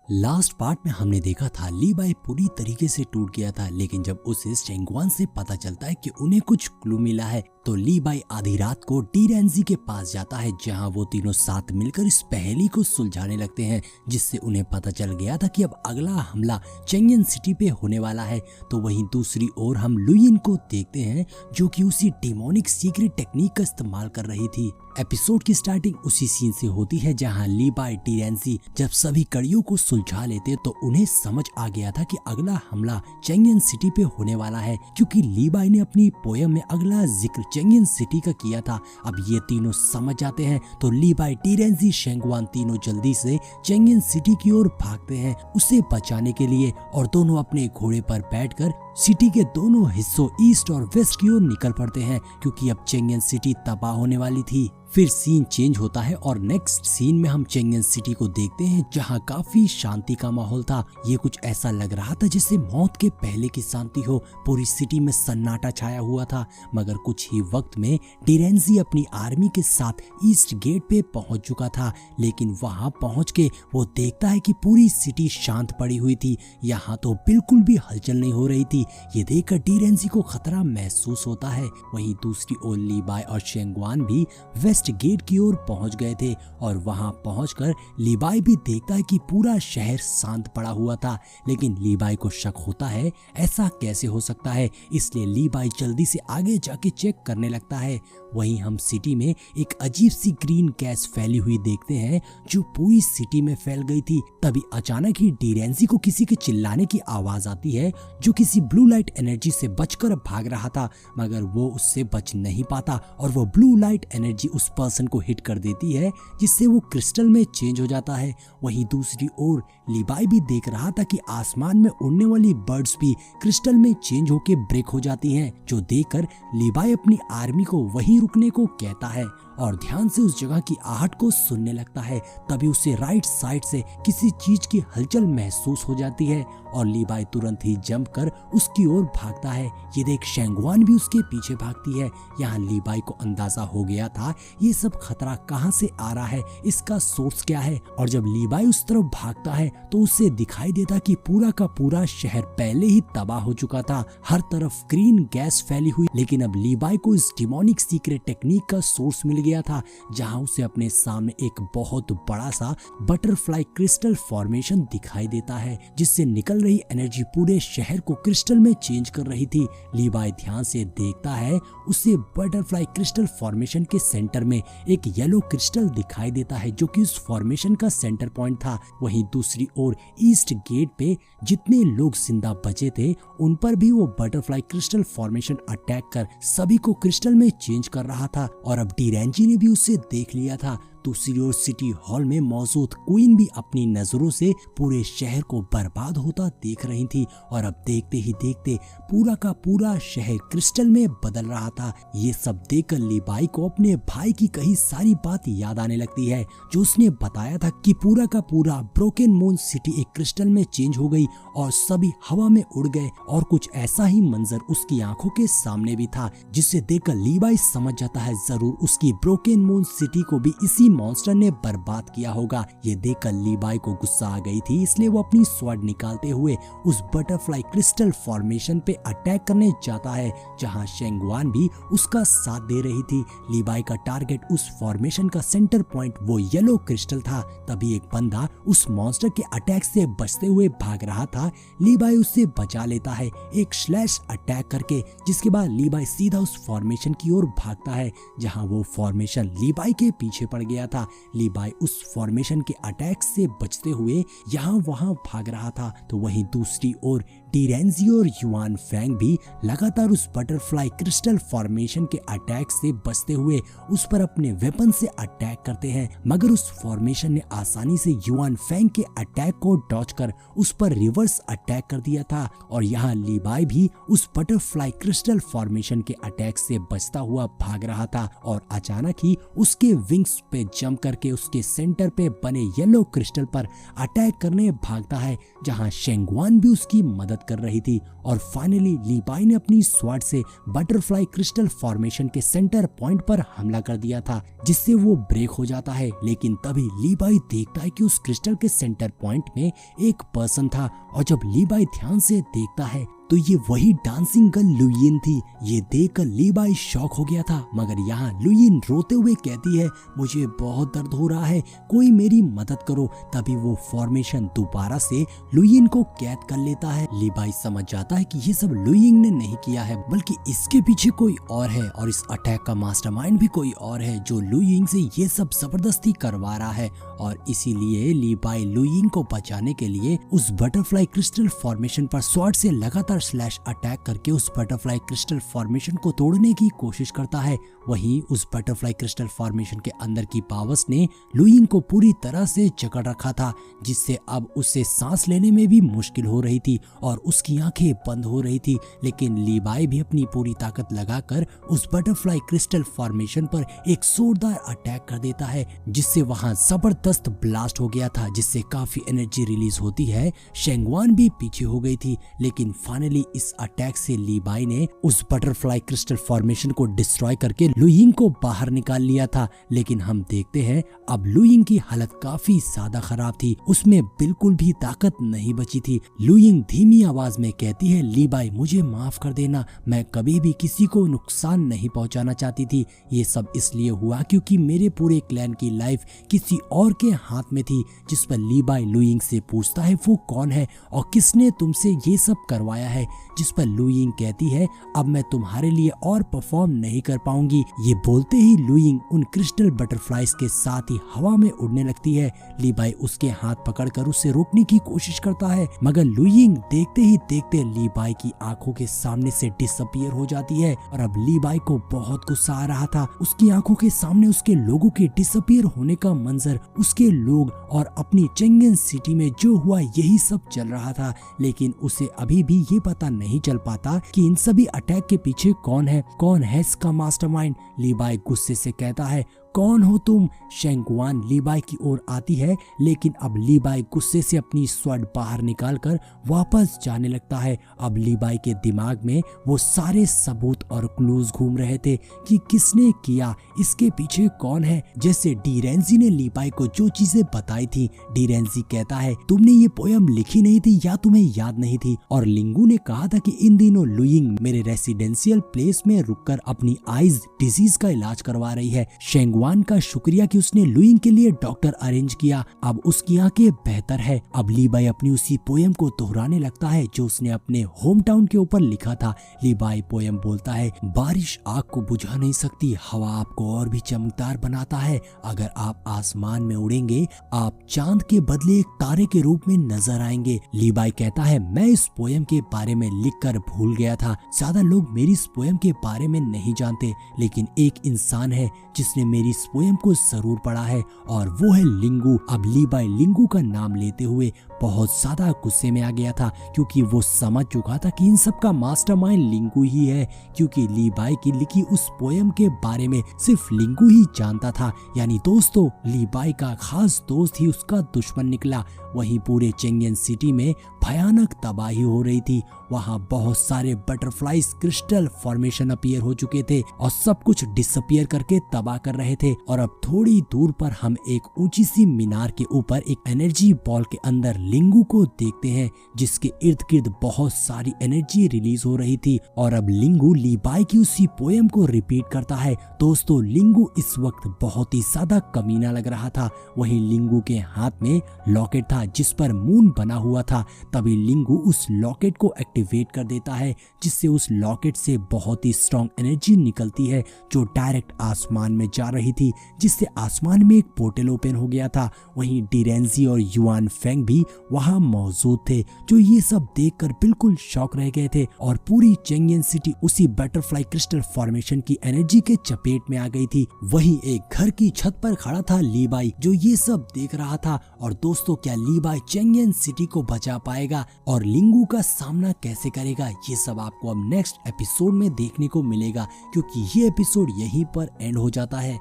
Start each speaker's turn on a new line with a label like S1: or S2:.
S1: Last part में हमने देखा था लीबाई पूरी तरीके से टूट गया था, लेकिन जब उसे शेंगवान से पता चलता है कि उन्हें कुछ क्लू मिला है तो लीबाई आधी रात को डीरेंजी के पास जाता है, जहां वो तीनों साथ मिलकर इस पहेली को सुलझाने लगते हैं, जिससे उन्हें पता चल गया था कि अब अगला हमला चेंगयन सिटी पे होने वाला है। तो वहीं दूसरी ओर हम लुयिन को देखते हैं जो कि उसी डिमोनिक सीक्रेट टेक्निक का इस्तेमाल कर रही थी। एपिसोड की स्टार्टिंग उसी सीन से होती है जहां लीबाई डीरेंजी जब सभी कड़ियों को सुलझा लेते तो उन्हें समझ आ गया था कि अगला हमला चेंगयन सिटी पे होने वाला है, क्योंकि लीबाई ने अपनी पोयम में अगला जिक्र चेंगयन सिटी का किया था। अब ये तीनों समझ जाते हैं तो लीबाई, डीरेंजी, शेंगवान तीनों जल्दी से चेंगयन सिटी की ओर भागते हैं उसे बचाने के लिए, और दोनों अपने घोड़े पर बैठकर सिटी के दोनों हिस्सों ईस्ट और वेस्ट की ओर निकल पड़ते हैं, क्योंकि अब चेंगयन सिटी तबाह होने वाली थी। फिर सीन चेंज होता है और नेक्स्ट सीन में हम चेंगयन सिटी को देखते हैं जहां काफी शांति का माहौल था। ये कुछ ऐसा लग रहा था जैसे मौत के पहले की शांति हो। पूरी सिटी में सन्नाटा छाया हुआ था, मगर कुछ ही वक्त में डीरेंजी अपनी आर्मी के साथ ईस्ट गेट पे पहुंच चुका था, लेकिन वहां पहुंच के वो देखता है कि पूरी सिटी शांत पड़ी हुई थी, यहाँ तो बिल्कुल भी हलचल नहीं हो रही थी। ये देखकर डीरेंजी को खतरा महसूस होता है। वहीं दूसरी ओर लीबाई और शेंगवान भी वेस्ट गेट की ओर पहुंच गए थे, और वहां पहुंचकर लीबाई भी देखता है कि पूरा शहर शांत पड़ा हुआ था, लेकिन लीबाई को शक होता है ऐसा कैसे हो सकता है, इसलिए लीबाई जल्दी से आगे जाके चेक करने लगता है। वहीं हम सिटी में एक अजीब सी ग्रीन गैस फैली हुई देखते हैं जो पूरी सिटी में फैल गई थी। तभी अचानक ही डीरेंजी को किसी के चिल्लाने की आवाज आती है जो किसी ब्लू लाइट एनर्जी से बचकर भाग रहा था, मगर वो उससे बच नहीं पाता और वो ब्लू लाइट एनर्जी उस पर्सन को हिट कर देती है, जिससे वो क्रिस्टल में चेंज हो जाता है। वहीं दूसरी ओर लीबाई भी देख रहा था कि आसमान में उड़ने वाली बर्ड्स भी क्रिस्टल में चेंज होके ब्रेक हो जाती हैं, जो देखकर लीबाई अपनी आर्मी को वहीं रुकने को कहता है और ध्यान से उस जगह की आहट को सुनने लगता है। तभी उसे राइट साइड से किसी चीज की हलचल महसूस हो जाती है और लीबाई तुरंत ही जंप कर उसकी ओर भागता है। ये देख शेंगवान भी उसके पीछे भागती है। यहाँ लीबाई को अंदाजा हो गया था ये सब खतरा कहाँ से आ रहा है, इसका सोर्स क्या है, और जब लीबाई उस तरफ भागता है तो उसे दिखाई देता कि पूरा का पूरा शहर पहले ही तबाह हो चुका था। हर तरफ ग्रीन गैस फैली हुई, लेकिन अब लीबाई को इस डिमोनिक सीक्रेट टेक्निक का सोर्स मिल गया था, जहां उसे अपने सामने एक बहुत बड़ा सा बटरफ्लाई क्रिस्टल फॉर्मेशन दिखाई देता है, जिससे निकल रही एनर्जी पूरे शहर को क्रिस्टल में चेंज कर रही थी। लीबाई ध्यान से देखता है, उसे बटरफ्लाई क्रिस्टल फॉर्मेशन के सेंटर में एक येलो क्रिस्टल दिखाई देता है जो कि उस फॉर्मेशन का सेंटर पॉइंट था। वहीं दूसरी ओर ईस्ट गेट पे जितने लोग जिंदा बचे थे उन पर भी वो बटरफ्लाई क्रिस्टल फॉर्मेशन अटैक कर सभी को क्रिस्टल में चेंज कर रहा था, और अब डीरेंजी ने भी उसे देख लिया था। दूसरी ओर सिटी हॉल में मौजूद क्वीन भी अपनी नजरों से पूरे शहर को बर्बाद होता देख रही थी, और अब देखते ही देखते पूरा का पूरा शहर क्रिस्टल में बदल रहा था। ये सब देखकर लीबाई को अपने भाई की कही सारी बात याद आने लगती है, जो उसने बताया था कि पूरा का पूरा ब्रोकन मून सिटी एक क्रिस्टल में चेंज हो गई और सभी हवा में उड़ गए, और कुछ ऐसा ही मंजर उसकी आंखों के सामने भी था, जिसे देखकर लीबाई समझ जाता है जरूर उसकी ब्रोकन मून सिटी को भी इसी मॉन्स्टर ने बर्बाद किया होगा। ये देखकर लीबाई को गुस्सा आ गई थी, इसलिए वो अपनी स्वॉर्ड निकालते हुए उस बटरफ्लाई क्रिस्टल फॉर्मेशन पे अटैक करने जाता है, जहां शेंगवान भी उसका साथ दे रही थी। लीबाई का टारगेट उस फॉर्मेशन का सेंटर पॉइंट वो येलो क्रिस्टल था। तभी एक बंदा उस मॉन्स्टर के अटैक से बचते हुए भाग रहा था। लीबाई उससे बचा लेता है एक स्लैश अटैक करके, जिसके बाद लीबाई सीधा उस फॉर्मेशन की ओर भागता है, जहां वो फॉर्मेशन लीबाई के पीछे पड़ गया था। लीबाई उस फॉर्मेशन के अटैक से बचते हुए यहाँ वहां भाग रहा था। तो वहीं दूसरी ओर डीरेंजी और युआन फैंग भी लगातार उस बटरफ्लाई क्रिस्टल फॉर्मेशन के अटैक से बचते हुए उस पर अपने वेपन से अटैक करते हैं, मगर उस फॉर्मेशन ने आसानी से युआन फैंग के अटैक को डॉज कर उस पर रिवर्स अटैक कर दिया था। और यहाँ लीबाई भी उस बटरफ्लाई क्रिस्टल फॉर्मेशन के अटैक से बचता हुआ भाग रहा था, और अचानक ही उसके विंग्स पे जंप करके उसके सेंटर पे बने येलो क्रिस्टल पर अटैक करने भागता है, जहां शेंगवान भी उसकी मदद कर रही थी। और फाइनली लीबाई ने अपनी स्वॉर्ड से बटरफ्लाई क्रिस्टल फॉर्मेशन के सेंटर पॉइंट पर हमला कर दिया था, जिससे वो ब्रेक हो जाता है। लेकिन तभी लीबाई देखता है कि उस क्रिस्टल के सेंटर पॉइंट में एक पर्सन था, और जब लीबाई ध्यान से देखता है तो ये वही डांसिंग गर्ल लुयिन थी। ये देखकर लीबाई शॉक हो गया था, मगर यहाँ लुयिन रोते हुए कहती है, मुझे बहुत दर्द हो रहा है, कोई मेरी मदद करो। तभी वो फॉर्मेशन दोबारा से लुयिन को कैद कर लेता है। लीबाई समझ जाता है कि ये सब लुयिन ने नहीं किया है, बल्कि इसके पीछे कोई और है, और इस अटैक का मास्टरमाइंड भी कोई और है, जो लुयिन से ये सब जबरदस्ती करवा रहा है। और इसीलिए लीबाई लुयिन को बचाने के लिए उस बटरफ्लाई क्रिस्टल फॉर्मेशन पर स्वॉर्ड से लगातार स्लैश अटैक करके उस बटरफ्लाई क्रिस्टल फॉर्मेशन को तोड़ने की कोशिश करता है। वहीं उस बटरफ्लाई क्रिस्टल फॉर्मेशन के अंदर की पावर्स ने लुयिन को पूरी तरह से जकड़ रखा था, जिससे अब उसे सांस लेने में भी मुश्किल हो रही थी और उसकी आंखें बंद हो रही थी। लेकिन लीबाई भी अपनी पूरी ताकत लगाकर उस बटरफ्लाई क्रिस्टल फॉर्मेशन पर एक जोरदार अटैक कर देता है, जिससे वहां जबरदस्त ब्लास्ट हो गया था, जिससे काफी एनर्जी रिलीज होती है। शेंगवान भी पीछे हो गई थी, लेकिन फाइनली इस अटैक से लीबाई ने उस बटरफ्लाई क्रिस्टल फॉर्मेशन को डिस्ट्रॉय करके लुयिन को बाहर निकाल लिया था। लेकिन हम देखते हैं अब लुयिन की हालत काफी ज्यादा खराब थी, उसमें बिल्कुल भी ताकत नहीं बची थी। लुयिन धीमी आवाज में कहती है, लीबाई मुझे माफ कर देना, मैं कभी भी किसी को नुकसान नहीं पहुंचाना चाहती थी। ये सब इसलिए हुआ क्योंकि मेरे पूरे क्लैन की लाइफ किसी और के हाथ में थी। जिस पर लीबाई लुयिन से पूछता है वो कौन है और किसने तुमसे ये सब करवाया है, जिस पर लुयिन कहती है, अब मैं तुम्हारे लिए और परफॉर्म नहीं कर पाऊंगी। ये बोलते ही लुयिन उन क्रिस्टल बटरफ्लाइज के साथ ही हवा में उड़ने लगती है। लीबाई उसके हाथ पकड़कर उसे रोकने की कोशिश करता है, मगर लुयिन देखते ही देखते लीबाई की आंखों के सामने से डिसअपीयर हो जाती है। और अब लीबाई को बहुत गुस्सा आ रहा था। उसकी आंखों के सामने उसके लोगों के डिसअपीयर होने का मंजर, उसके लोग और अपनी चेंगेन सिटी में जो हुआ यही सब चल रहा था। लेकिन उसे अभी भी ये पता नहीं चल पाता कि इन सभी अटैक के पीछे कौन है इसका मास्टरमाइंड। लीबाई गुस्से से कहता है, कौन हो तुम? शेंगवान लीबाई की ओर आती है, लेकिन अब लीबाई गुस्से से अपनी स्वॉर्ड बाहर निकालकर वापस जाने लगता है। अब लीबाई के दिमाग में वो सारे सबूत और क्लूज घूम रहे थे कि किसने किया, इसके पीछे कौन है। जैसे डीरेंजी ने लीबाई को जो चीजें बताई थी। डीरेंजी कहता है, तुमने ये पोयम लिखी नहीं थी या तुम्हें याद नहीं थी। और लिंगू ने कहा था कि इन दिनों लुयिन मेरे रेसिडेंशियल प्लेस में रुककर अपनी आईज डिजीज का इलाज करवा रही है। शेंगवान का शुक्रिया कि उसने लुयिन के लिए डॉक्टर अरेंज किया, अब उसकी आंखें बेहतर है। अब लीबाई अपनी उसी पोयम को दोहराने लगता है जो उसने अपने होम टाउन के ऊपर लिखा था। लीबाई पोयम बोलता है, बारिश आग को बुझा नहीं सकती, हवा आपको और भी चमकदार बनाता है। अगर आप आसमान में उड़ेंगे, आप चांद के बदले एक तारे के रूप में नजर आएंगे। लीबाई कहता है, मैं इस पोयम के बारे में लिखकर भूल गया था। ज्यादा लोग मेरी इस पोयम के बारे में नहीं जानते, लेकिन एक इंसान है जिसने मेरी इस पोयम को जरूर पढ़ा है, और वो है लिंगू। अब लीबाई लिंगू का नाम लेते हुए बहुत ज्यादा गुस्से में आ गया था, क्योंकि वो समझ चुका था कि इन सब का मास्टरमाइंड लिंगू ही है, क्योंकि लीबाई की लिखी उस पोयम के बारे में सिर्फ लिंगू ही जानता था। यानी दोस्तों, लीबाई का खास दोस्त ही उसका दुश्मन निकला। वहीं पूरे चेंगेन सिटी में भयानक तबाही हो रही थी। वहाँ बहुत सारे बटरफ्लाइज क्रिस्टल फॉर्मेशन अपीयर हो चुके थे और सब कुछ डिसअपीयर करके तबाह कर रहे थे। और अब थोड़ी दूर पर हम एक ऊंची सी मीनार के ऊपर एक एनर्जी बॉल के अंदर लिंगू को देखते हैं, जिसके इर्द गिर्द बहुत सारी एनर्जी रिलीज हो रही थी। और अब लिंगू लीबाई की उसी पोयम को रिपीट करता है। दोस्तों, लिंगू इस वक्त बहुत ही ज्यादा कमीना लग रहा था। वहीं लिंगू के हाथ में लॉकेट था जिस पर मून बना हुआ था। तभी लिंगू उस लॉकेट को एक्टिवेट कर देता है, जिससे उस लॉकेट से बहुत ही स्ट्रॉन्ग एनर्जी निकलती है जो डायरेक्ट आसमान में जा रही थी, जिससे आसमान में एक पोर्टल ओपन हो गया था। वहीं डीरेंजी और युआन फेंग भी वहां मौजूद थे, जो ये सब देखकर बिल्कुल शॉक रह गए थे। और पूरी चेंगेन सिटी उसी बटरफ्लाई क्रिस्टल फॉर्मेशन की एनर्जी के चपेट में आ गई थी। वहीं एक घर की छत पर खड़ा था लीबाई, जो ये सब देख रहा था। और दोस्तों, क्या लीबाई चेंगेन सिटी को बचा पाएगा और लिंगू का सामना कैसे करेगा, ये सब आपको अब नेक्स्ट एपिसोड में देखने को मिलेगा, क्योंकि ये एपिसोड यहीं पर एंड हो जाता है।